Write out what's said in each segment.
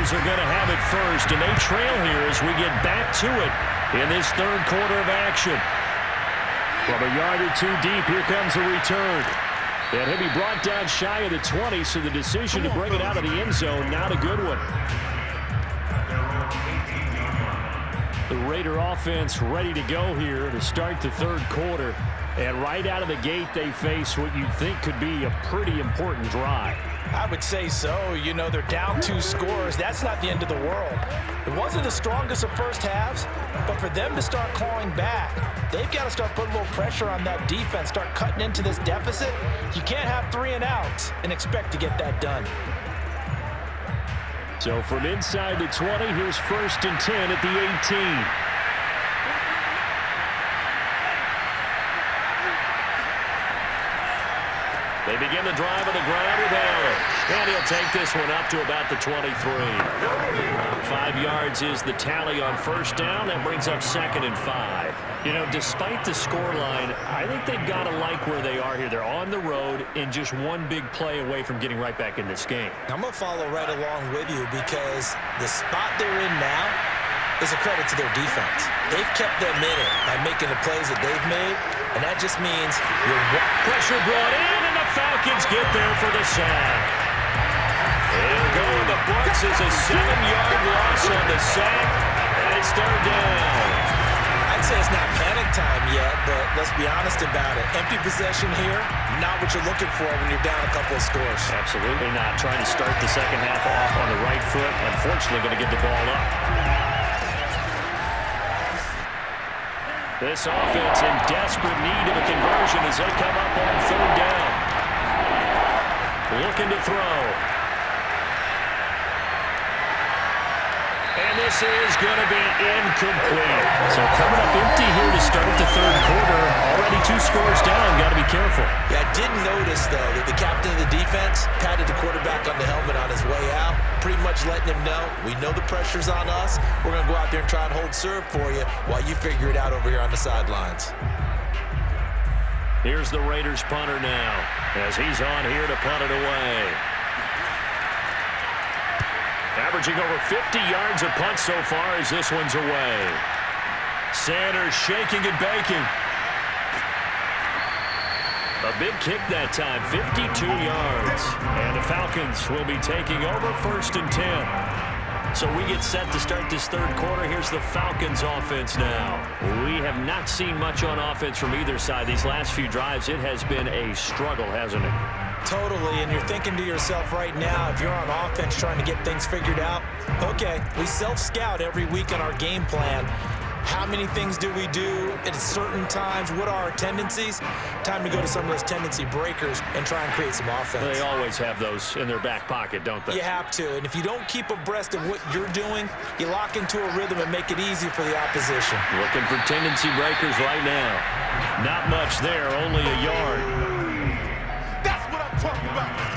Raiders are going to have it first, and they trail here as we get back to it in this third quarter of action. From a yard or two deep, here comes a return. And he'll be brought down shy of the 20, so the decision to bring it out of the end zone, not a good one. The Raider offense ready to go here to start the third quarter. And right out of the gate, they face what you think could be a pretty important drive. I would say so. You know, they're down 2 scores. That's not the end of the world. It wasn't the strongest of first halves, but for them to start clawing back, they've got to start putting a little pressure on that defense, start cutting into this deficit. You can't have 3 and outs and expect to get that done. So from inside the 20, here's 1st and 10 at the 18. They begin the drive on the ground with Allen. And he'll take this one up to about the 23. 5 yards is the tally on first down. That brings up 2nd and 5. You know, despite the scoreline, I think they've got to like where they are here. They're on the road and just one big play away from getting right back in this game. I'm going to follow right along with you because the spot they're in now is a credit to their defense. They've kept them in it by making the plays that they've made, and that just means pressure brought in, and the Falcons get there for the sack. It'll go in the books as a 7-yard loss on the sack, and it's 3rd down. I'd say it's not panic time yet, but let's be honest about it. Empty possession here, not what you're looking for when you're down a couple of scores. Absolutely not. Trying to start the second half off on the right foot. Unfortunately, going to give the ball up. This offense in desperate need of a conversion as they come up on 3rd down. Looking to throw. And this is going to be incomplete. So coming up empty here to start the third quarter. Already 2 scores down. Got to be careful. Yeah, I did notice, though, that the captain of the defense patted the quarterback on the helmet on his way out, pretty much letting him know, we know the pressure's on us. We're going to go out there and try and hold serve for you while you figure it out over here on the sidelines. Here's the Raiders punter now as he's on here to punt it away. Averaging over 50 yards a punt so far as this one's away. Sanders shaking and baking. A big kick that time, 52 yards. And the Falcons will be taking over 1st and 10. So we get set to start this third quarter. Here's the Falcons offense now. We have not seen much on offense from either side. These last few drives, it has been a struggle, hasn't it? Totally, and you're thinking to yourself right now, if you're on offense trying to get things figured out, okay, we self-scout every week on our game plan. How many things do we do at certain times? What are our tendencies? Time to go to some of those tendency breakers and try and create some offense. They always have those in their back pocket, don't they? You have to, and if you don't keep abreast of what you're doing, you lock into a rhythm and make it easy for the opposition. Looking for tendency breakers right now. Not much there, only a yard.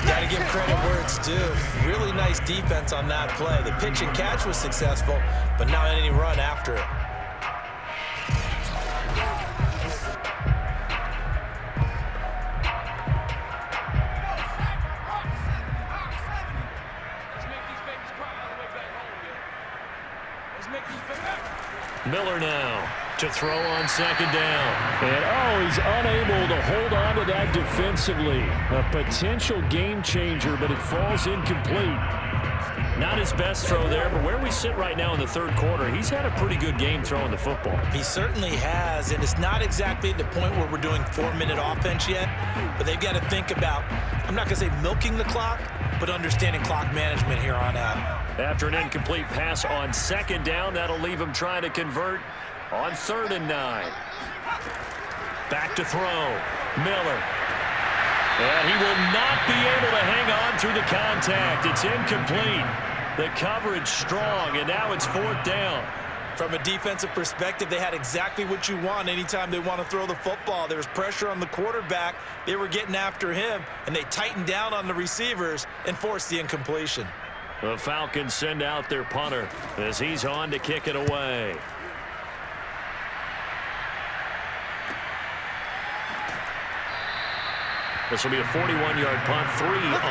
Got to give credit where it's due. Really nice defense on that play. The pitch and catch was successful, but not any run after it. Miller now to throw on 2nd down. And, he's unable to hold on to that defensively. A potential game changer, but it falls incomplete. Not his best throw there, but where we sit right now in the third quarter, he's had a pretty good game throwing the football. He certainly has, and it's not exactly at the point where we're doing 4-minute offense yet, but they've got to think about, I'm not going to say milking the clock, but understanding clock management here on out. After an incomplete pass on 2nd down, that'll leave him trying to convert on 3rd and 9. Back to throw. Miller. And he will not be able to hang on through the contact. It's incomplete. The coverage strong, and now it's 4th down. From a defensive perspective, they had exactly what you want anytime they want to throw the football. There was pressure on the quarterback. They were getting after him, and they tightened down on the receivers and forced the incompletion. The Falcons send out their punter as he's on to kick it away. This will be a 41-yard punt, 3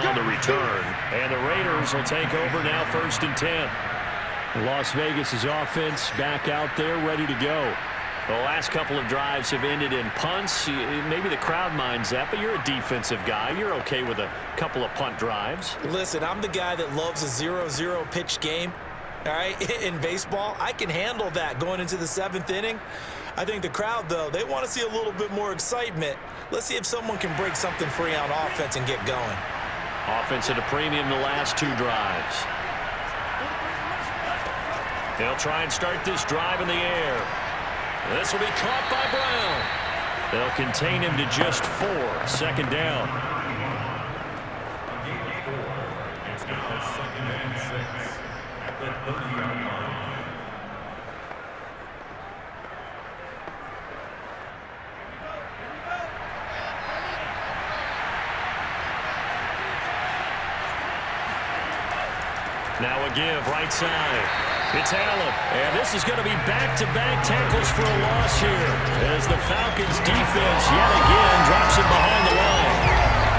on the return. And the Raiders will take over now, 1st and 10. Las Vegas' offense back out there, ready to go. The last couple of drives have ended in punts. Maybe the crowd minds that, but you're a defensive guy. You're okay with a couple of punt drives. Listen, I'm the guy that loves a 0-0 pitch game. All right, in baseball, I can handle that going into the 7th inning. I think the crowd, though, they want to see a little bit more excitement. Let's see if someone can break something free on offense and get going. Offense at a premium the last 2 drives. They'll try and start this drive in the air. This will be caught by Brown. They'll contain him to just 4. 2nd down. Now a give, right side. It's Allen. And this is going to be back-to-back tackles for a loss here as the Falcons defense yet again drops him behind the line.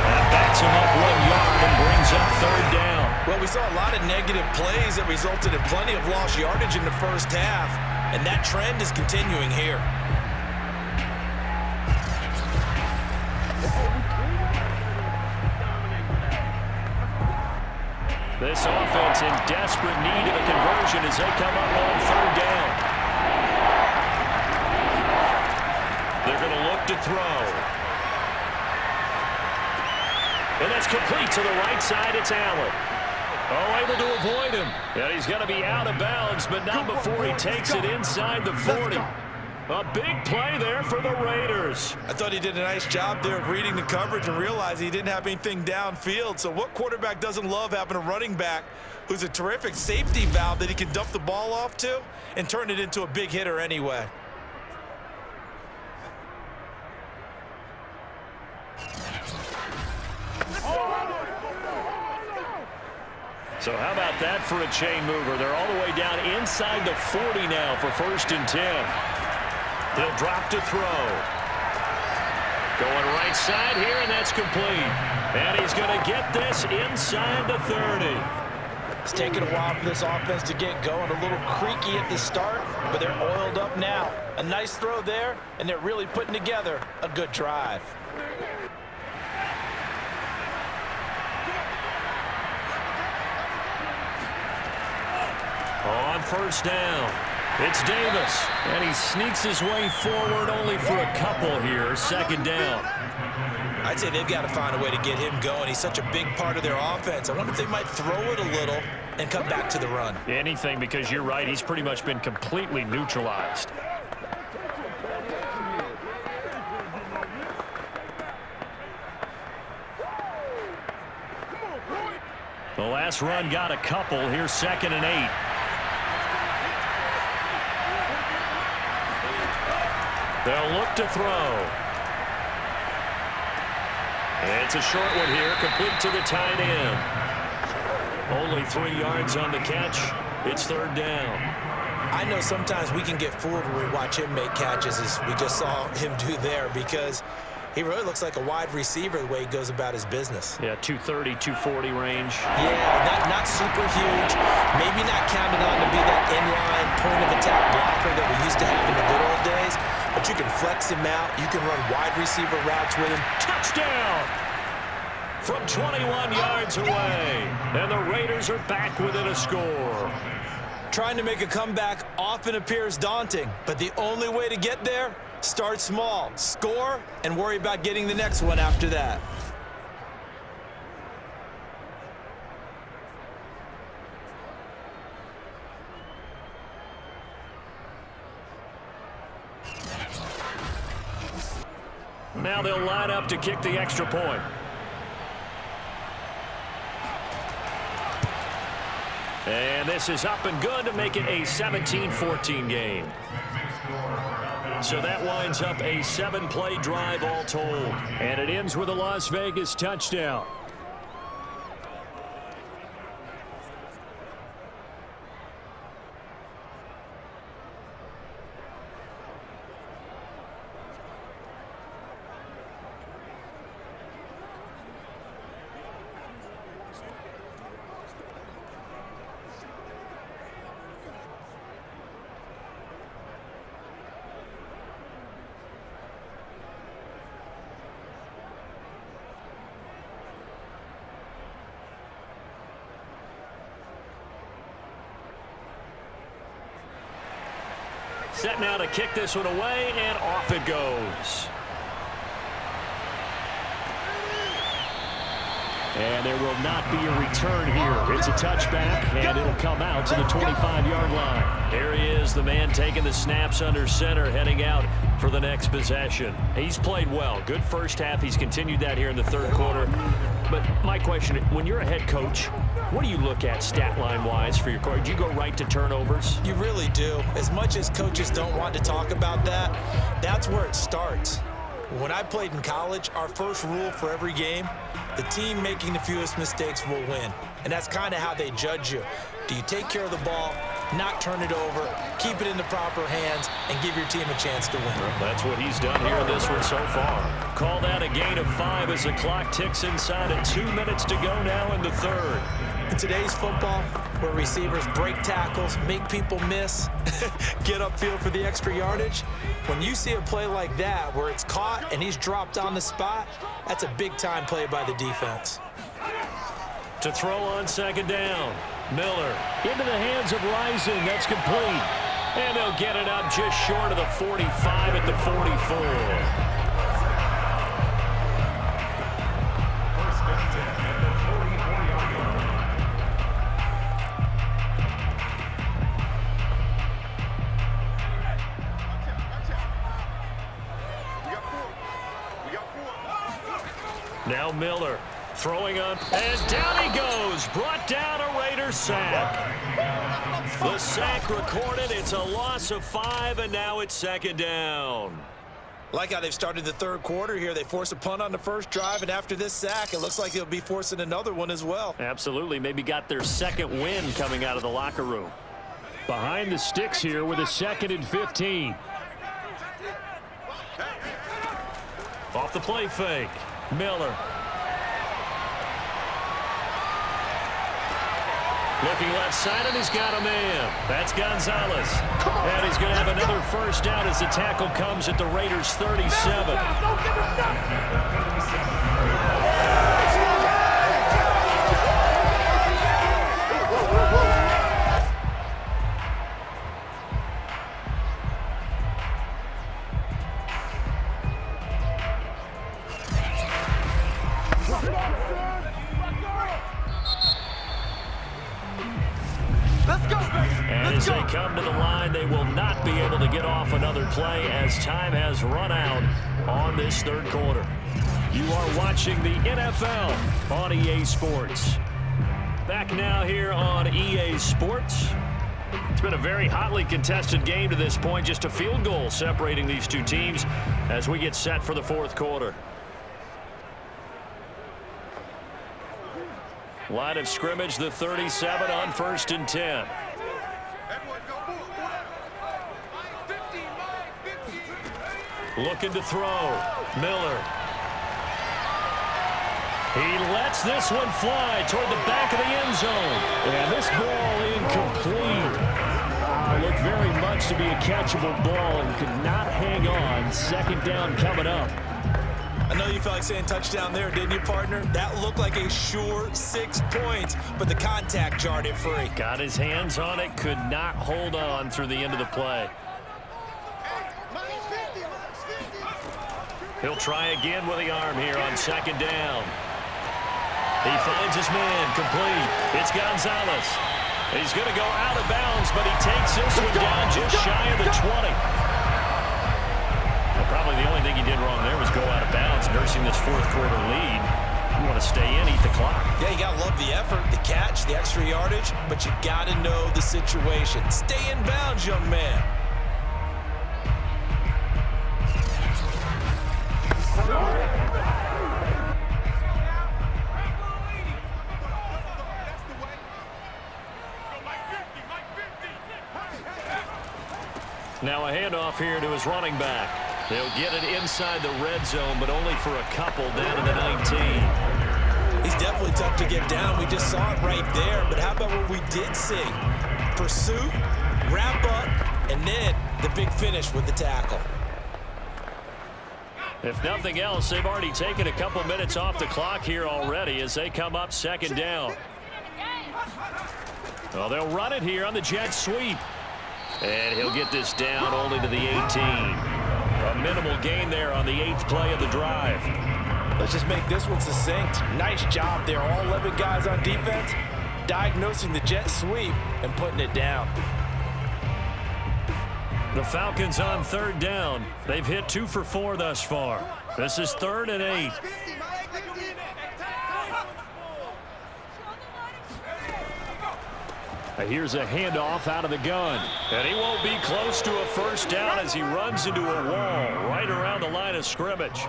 That backs him up 1 yard and brings up 3rd down. Well, we saw a lot of negative plays that resulted in plenty of lost yardage in the first half, and that trend is continuing here. This offense in desperate need of a conversion as they come up on 3rd down. They're going to look to throw. And that's complete to the right side. It's Allen. Oh, able to avoid him. And he's going to be out of bounds, but not before he takes it inside the 40. A big play there for the Raiders. I thought he did a nice job there of reading the coverage and realizing he didn't have anything downfield. So what quarterback doesn't love having a running back who's a terrific safety valve that he can dump the ball off to and turn it into a big hitter anyway? So how about that for a chain mover? They're all the way down inside the 40 now for 1st and 10. He'll drop to throw. Going right side here, and that's complete. And he's going to get this inside the 30. It's taken a while for this offense to get going. A little creaky at the start, but they're oiled up now. A nice throw there, and they're really putting together a good drive. On 1st down, it's Davis, and he sneaks his way forward only for a couple here. 2nd down. I'd say they've got to find a way to get him going. He's such a big part of their offense. I wonder if they might throw it a little and come back to the run. Anything, because you're right, he's pretty much been completely neutralized. The last run got a couple. Here's 2nd and 8. They'll look to throw. It's a short one here, complete to the tight end. Only 3 yards on the catch. It's 3rd down. I know sometimes we can get fooled when we watch him make catches, as we just saw him do there, because he really looks like a wide receiver the way he goes about his business. Yeah, 230, 240 range. Yeah, not super huge. Maybe not counted on to be that inline point-of-attack blocker that we used to have in the good old days. But you can flex him out. You can run wide receiver routes with him. Touchdown! From 21 yards away. And the Raiders are back within a score. Trying to make a comeback often appears daunting, but the only way to get there, start small, score, and worry about getting the next one after that. Now they'll line up to kick the extra point. And this is up and good to make it a 17-14 game. So that winds up a 7-play drive all told. And it ends with a Las Vegas touchdown. Set now to kick this one away, and off it goes. And there will not be a return here. It's a touchback, and it'll come out to the 25-yard line. There he is, the man taking the snaps under center, heading out for the next possession. He's played well. Good first half. He's continued that here in the third quarter. But my question, when you're a head coach, what do you look at stat line-wise for your coach? Do you go right to turnovers? You really do. As much as coaches don't want to talk about that, that's where it starts. When I played in college, our first rule for every game, the team making the fewest mistakes will win. And that's kind of how they judge you. Do you take care of the ball, not turn it over, keep it in the proper hands, and give your team a chance to win? Well, that's what he's done here in this one so far. Call that a gain of 5 as the clock ticks inside at 2 minutes to go now in the third. In today's football, where receivers break tackles, make people miss, get upfield for the extra yardage, when you see a play like that where it's caught and he's dropped on the spot, that's a big-time play by the defense. To throw on second down, Miller into the hands of Rison. That's complete. And they'll get it up just short of the 45 at the 44. Now Miller throwing up, and down he goes. Brought down a Raiders sack. The sack recorded. It's a loss of 5, and now it's second down. Like how they've started the third quarter here. They force a punt on the first drive, and after this sack, it looks like they'll be forcing another one as well. Absolutely. Maybe got their second win coming out of the locker room. Behind the sticks here with a 2nd and 15. Off the play fake. Miller. Looking left side, and he's got a man. That's Gonzalez. And he's going to have another first down as the tackle comes at the Raiders' 37. And as they come to the line, they will not be able to get off another play as time has run out on this third quarter. You are watching the NFL on EA Sports. Back now here on EA Sports. It's been a very hotly contested game to this point. Just a field goal separating these two teams as we get set for the fourth quarter. Line of scrimmage, the 37 on 1st and 10. Looking to throw. Miller. He lets this one fly toward the back of the end zone. And this ball incomplete. Looked very much to be a catchable ball and could not hang on. Second down coming up. I know you felt like saying touchdown there, didn't you, partner? That looked like a sure 6 points, but the contact jarred it free. Got his hands on it, could not hold on through the end of the play. He'll try again with the arm here on second down. He finds his man, complete. It's Gonzalez. He's going to go out of bounds, but he takes this one down just shy of the 20. Well, probably the only thing he did wrong there was go out of bounds, nursing this fourth quarter lead. You want to stay in, eat the clock. Yeah, you got to love the effort, the catch, the extra yardage, but you got to know the situation. Stay in bounds, young man. Now a handoff here to his running back. They'll get it inside the red zone, but only for a couple down to the 19. He's definitely tough to get down. We just saw it right there. But how about what we did see? Pursuit, wrap up, and then the big finish with the tackle. If nothing else, they've already taken a couple minutes off the clock here already as they come up second down. Well, they'll run it here on the jet sweep. And he'll get this down only to the 18. A minimal gain there on the 8th play of the drive. Let's just make this one succinct. Nice job there. All 11 guys on defense diagnosing the jet sweep and putting it down. The Falcons on 3rd down. They've hit 2 for 4 thus far. This is 3rd and 8. Here's a handoff out of the gun. And he won't be close to a first down as he runs into a wall right around the line of scrimmage.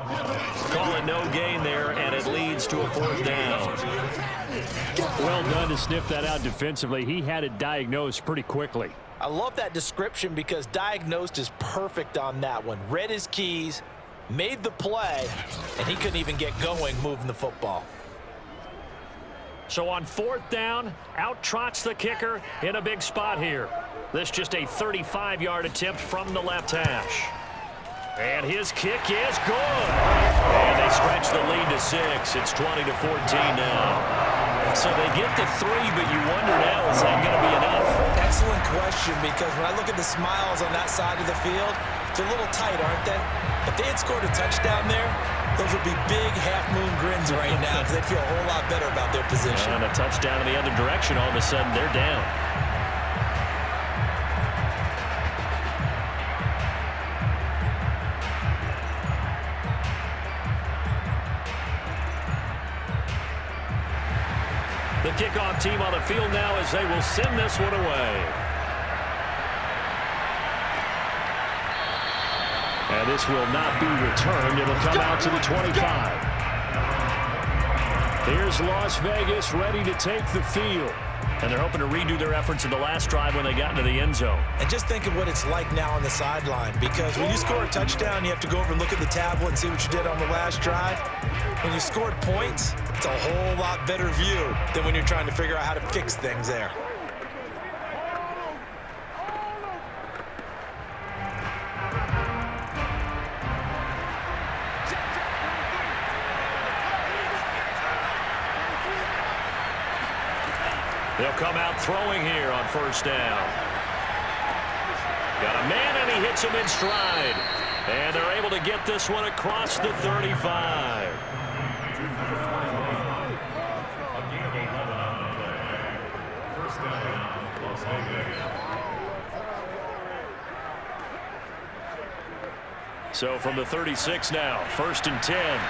Call it no gain there, and it leads to a 4th down. Well done to sniff that out defensively. He had it diagnosed pretty quickly. I love that description because diagnosed is perfect on that one. Read his keys, made the play, and he couldn't even get going moving the football. So on 4th down, out trots the kicker in a big spot here. This just a 35-yard attempt from the left hash. And his kick is good. And they stretch the lead to 6. It's 20-14 now. So they get to 3, but you wonder now, is that going to be enough? Excellent question, because when I look at the smiles on that side of the field, they're a little tight, aren't they? If they had scored a touchdown there, those would be big half-moon grins right now because they'd feel a whole lot better about their position. And a touchdown in the other direction, all of a sudden they're down. The kickoff team on the field now as they will send this one away. And this will not be returned. It'll come out to the 25. Here's Las Vegas ready to take the field. And they're hoping to redo their efforts in the last drive when they got into the end zone. And just think of what it's like now on the sideline, because when you score a touchdown, you have to go over and look at the tablet and see what you did on the last drive. When you scored points, it's a whole lot better view than when you're trying to figure out how to fix things there. They'll come out throwing here on 1st down. Got a man, and he hits him in stride. And they're able to get this one across the 35. So from the 36 now, 1st and 10.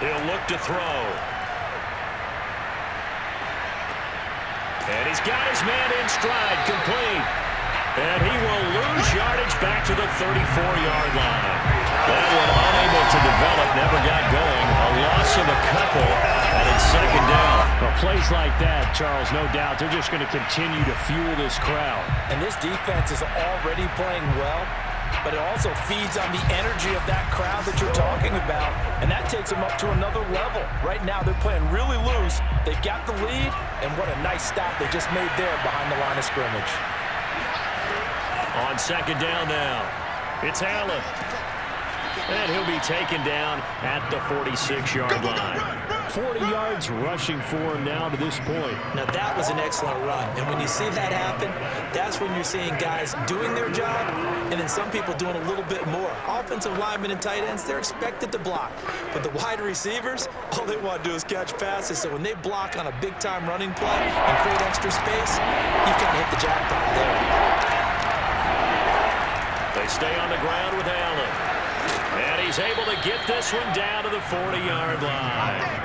He'll look to throw. And he's got his man in stride, complete. And he will lose yardage back to the 34-yard line. That one unable to develop, never got going. A loss of a couple, and it's 2nd down. Well, plays like that, Charles, no doubt, they're just going to continue to fuel this crowd. And this defense is already playing well, but it also feeds on the energy of that crowd that you're talking about, and that takes them up to another level. Right now, they're playing really loose. They've got the lead, and what a nice stop they just made there behind the line of scrimmage. On 2nd down now, it's Allen. And he'll be taken down at the 46-yard line. 40 yards rushing for him now to this point. Now, that was an excellent run. And when you see that happen, that's when you're seeing guys doing their job and then some people doing a little bit more. Offensive linemen and tight ends, they're expected to block. But the wide receivers, all they want to do is catch passes. So when they block on a big-time running play and create extra space, you've got to hit the jackpot there. They stay on the ground with Allen. And he's able to get this one down to the 40-yard line.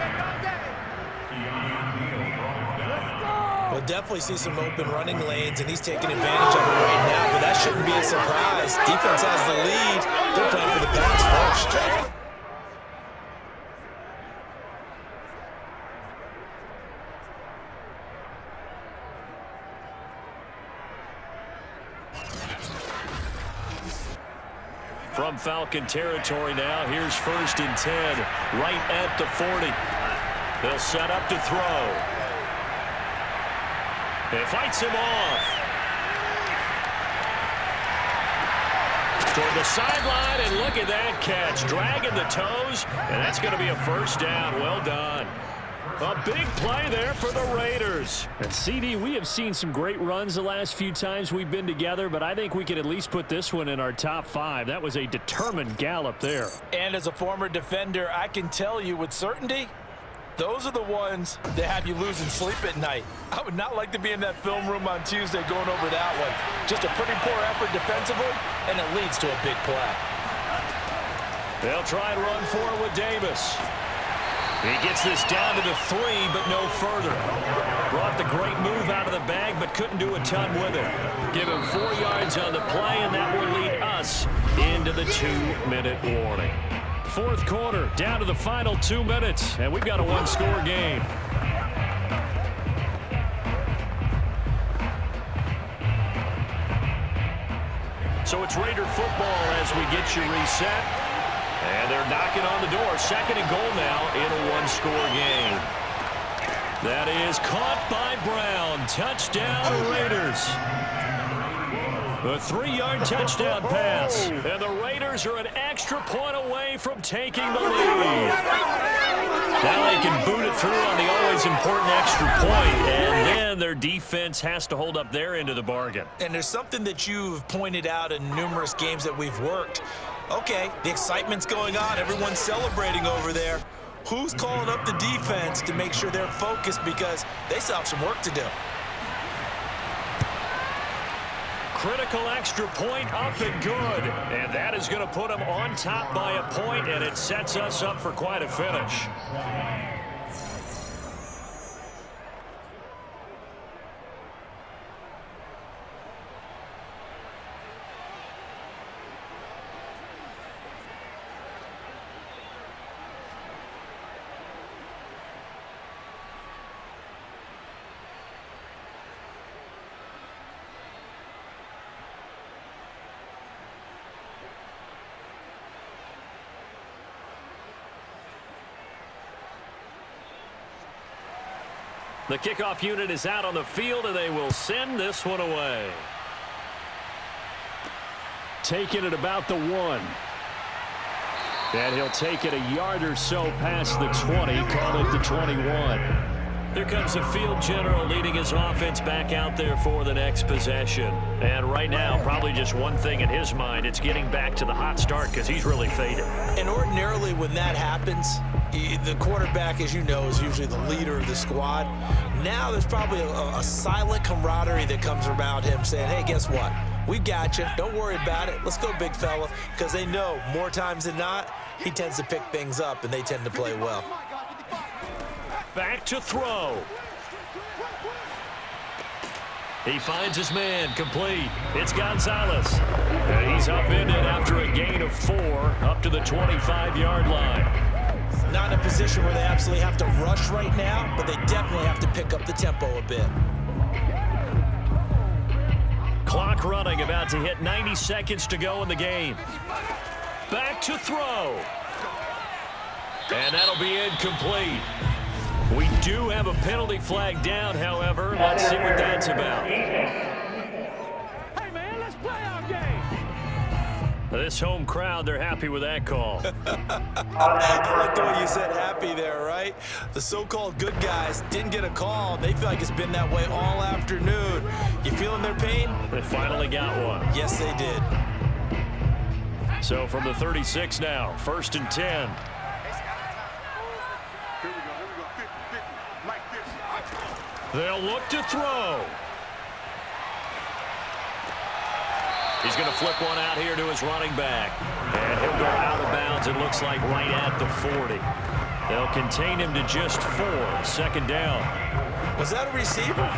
We'll definitely see some open running lanes, and he's taking advantage of it right now, but that shouldn't be a surprise. Defense has the lead. They're playing for the pass first. From Falcon territory now, here's 1st and 10, right at the 40. They'll set up to throw. It fights him off. Toward the sideline, and look at that catch. Dragging the toes, and that's going to be a 1st down. Well done. A big play there for the Raiders. And CD, we have seen some great runs the last few times we've been together, but I think we could at least put this one in our top 5. That was a determined gallop there. And as a former defender, I can tell you with certainty, those are the ones that have you losing sleep at night. I would not like to be in that film room on Tuesday going over that one. Just a pretty poor effort defensively, and it leads to a big play. They'll try and run for it with Davis. He gets this down to the 3, but no further. Brought the great move out of the bag, but couldn't do a ton with it. Give him 4 yards on the play, and that will lead us into the 2-minute warning. Fourth quarter, down to the final 2 minutes, and we've got a one-score game. So it's Raider football as we get you reset. And they're knocking on the door. Second and goal now in a one-score game. That is caught by Brown. Touchdown, Raiders. A 3-yard touchdown pass. And the Raiders are an extra point away from taking the lead. Now they can boot it through on the always important extra point, and then their defense has to hold up their end of the bargain. And there's something that you've pointed out in numerous games that we've worked. Okay, the excitement's going on. Everyone's celebrating over there. Who's calling up the defense to make sure they're focused because they still have some work to do? Critical extra point up and good. And that is going to put them on top by a point, and it sets us up for quite a finish. The kickoff unit is out on the field, and they will send this one away. Taking it about the 1. And he'll take it a yard or so past the 20, call it the 21. Here comes the field general leading his offense back out there for the next possession. And right now, probably just one thing in his mind. It's getting back to the hot start because he's really faded. And ordinarily when that happens, the quarterback, as you know, is usually the leader of the squad. Now there's probably a silent camaraderie that comes around him saying, hey, guess what? We got you. Don't worry about it. Let's go, big fella. Because they know more times than not, he tends to pick things up, and they tend to play well. Back to throw. He finds his man, complete. It's Gonzalez. And he's upended after a gain of 4 up to the 25-yard line. Not in a position where they absolutely have to rush right now, but they definitely have to pick up the tempo a bit. Clock running, about to hit 90 seconds to go in the game. Back to throw. And that'll be incomplete. We do have a penalty flag down, however. Let's see what that's about. Hey, man, let's play our game. This home crowd, they're happy with that call. I like the way you said happy there, right? The so-called good guys didn't get a call. They feel like it's been that way all afternoon. You feeling their pain? They finally got one. Yes, they did. So from the 36 now, 1st and 10. They'll look to throw. He's going to flip one out here to his running back. And he'll go out of bounds, it looks like, right at the 40. They'll contain him to just 4. 2nd down. Was that a receiver?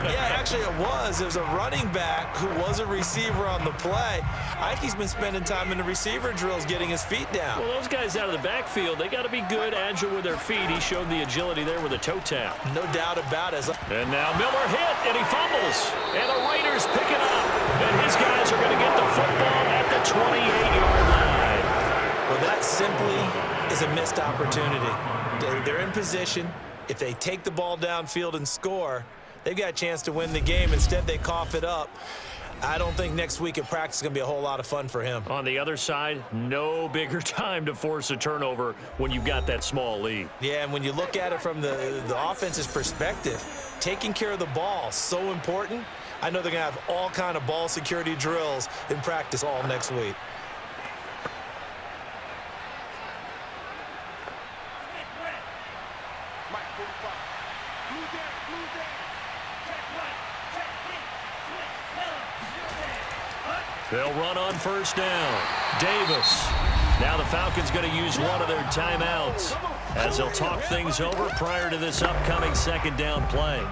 Yeah, actually it was. It was a running back who was a receiver on the play. I think he's been spending time in the receiver drills getting his feet down. Well, those guys out of the backfield, they got to be good, agile with their feet. He showed the agility there with a toe tap. No doubt about it. And now Miller hit, and he fumbles. And the Raiders pick it up. And his guys are going to get the football at the 28-yard line. Well, that simply is a missed opportunity. They're in position. If they take the ball downfield and score, they've got a chance to win the game. Instead, they cough it up. I don't think next week at practice is going to be a whole lot of fun for him. On the other side, no bigger time to force a turnover when you've got that small lead. Yeah, and when you look at it from the offense's perspective, taking care of the ball, so important. I know they're going to have all kind of ball security drills in practice all next week. They'll run on first down. Davis. Now the Falcons going to use one of their timeouts as they'll talk things over prior to this upcoming second down play.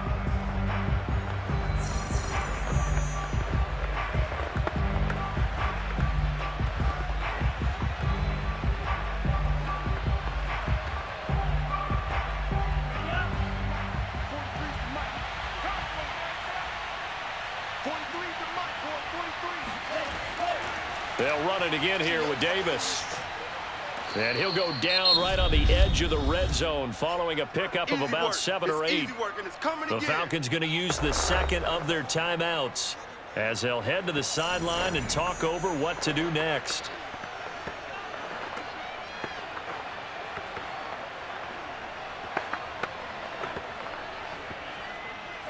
They'll run it again here with Davis. And he'll go down right on the edge of the red zone following a pickup of about 7 or 8. The Falcons going to use the second of their timeouts as they'll head to the sideline and talk over what to do next.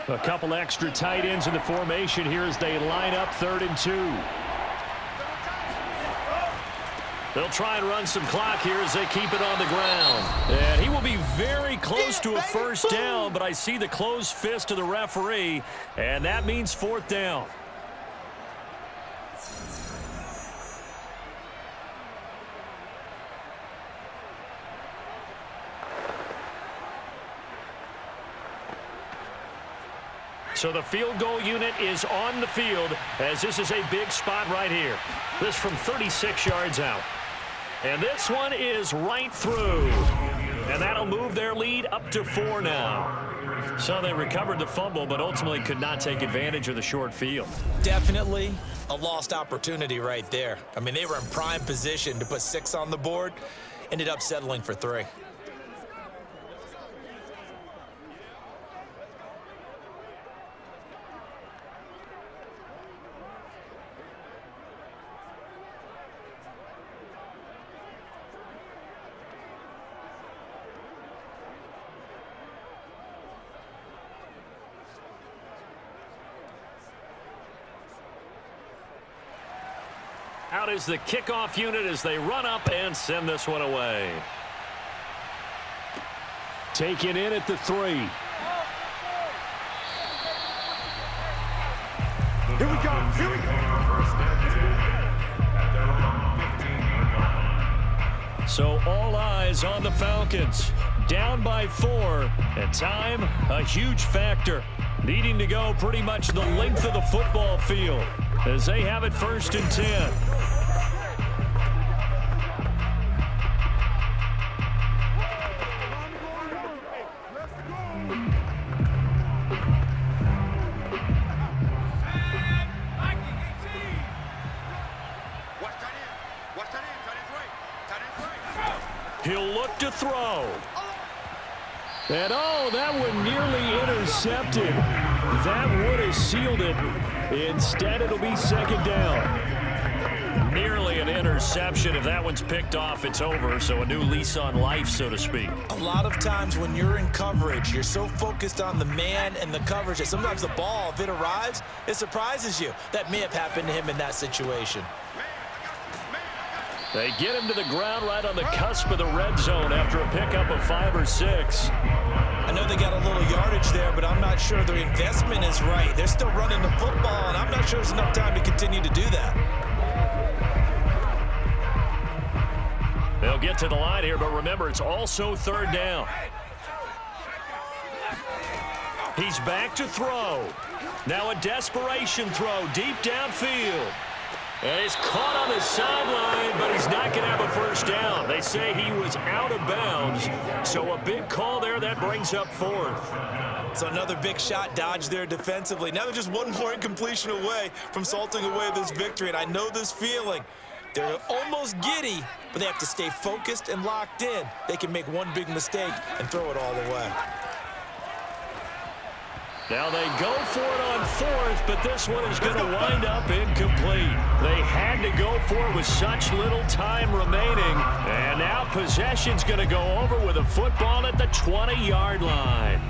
A couple extra tight ends in the formation here as they line up 3rd and 2. They'll try and run some clock here as they keep it on the ground. And he will be very close to a first down, but I see the closed fist of the referee, and that means 4th down. So the field goal unit is on the field as this is a big spot right here. This from 36 yards out. And this one is right through. And that'll move their lead up to 4 now. So they recovered the fumble, but ultimately could not take advantage of the short field. Definitely a lost opportunity right there. I mean, they were in prime position to put 6 on the board. Ended up settling for 3. Out is the kickoff unit as they run up and send this one away. Taken in at the 3. Here we go. Here we go. So all eyes on the Falcons. Down by 4. And time, a huge factor. Needing to go pretty much the length of the football field as they have it 1st and 10. He'll look to throw. And oh, that one nearly intercepted. That would have sealed it. Instead, it'll be 2nd down. Nearly an interception. If that one's picked off, it's over. So a new lease on life, so to speak. A lot of times when you're in coverage, you're so focused on the man and the coverage that sometimes the ball, if it arrives, it surprises you. That may have happened to him in that situation. They get him to the ground right on the cusp of the red zone after a pickup of 5 or 6. I know they got a little yardage there, but I'm not sure their investment is right. They're still running the football, and I'm not sure there's enough time to continue to do that. They'll get to the line here, but remember, it's also 3rd down. He's back to throw. Now a desperation throw deep downfield. And he's caught on the sideline, but he's not going to have a first down. They say he was out of bounds. So a big call there that brings up 4th. So another big shot dodged there defensively. Now they're just one more incompletion away from salting away this victory. And I know this feeling. They're almost giddy, but they have to stay focused and locked in. They can make one big mistake and throw it all away. Now they go for it on fourth, but this one is going to wind up incomplete. They had to go for it with such little time remaining. And now possession's going to go over with a football at the 20-yard line.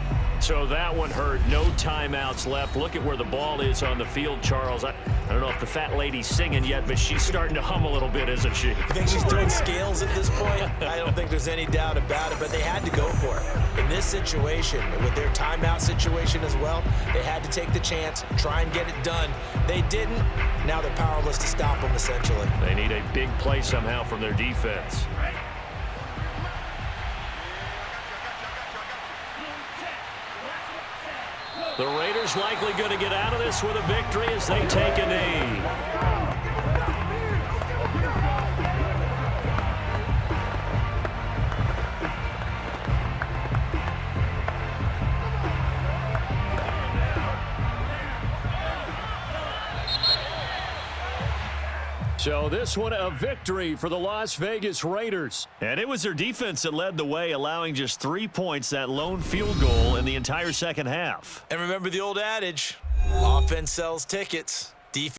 So that one hurt. No timeouts left. Look at where the ball is on the field, Charles. I don't know if the fat lady's singing yet, but she's starting to hum a little bit, isn't she? You think she's doing scales at this point? I don't think there's any doubt about it, but they had to go for it. In this situation, with their timeout situation as well, they had to take the chance, try and get it done. They didn't. Now they're powerless to stop them, essentially. They need a big play somehow from their defense. The Raiders likely going to get out of this with a victory as they take a knee. So this one a victory for the Las Vegas Raiders. And it was their defense that led the way, allowing just 3 points, that lone field goal in the entire second half. And remember the old adage, offense sells tickets.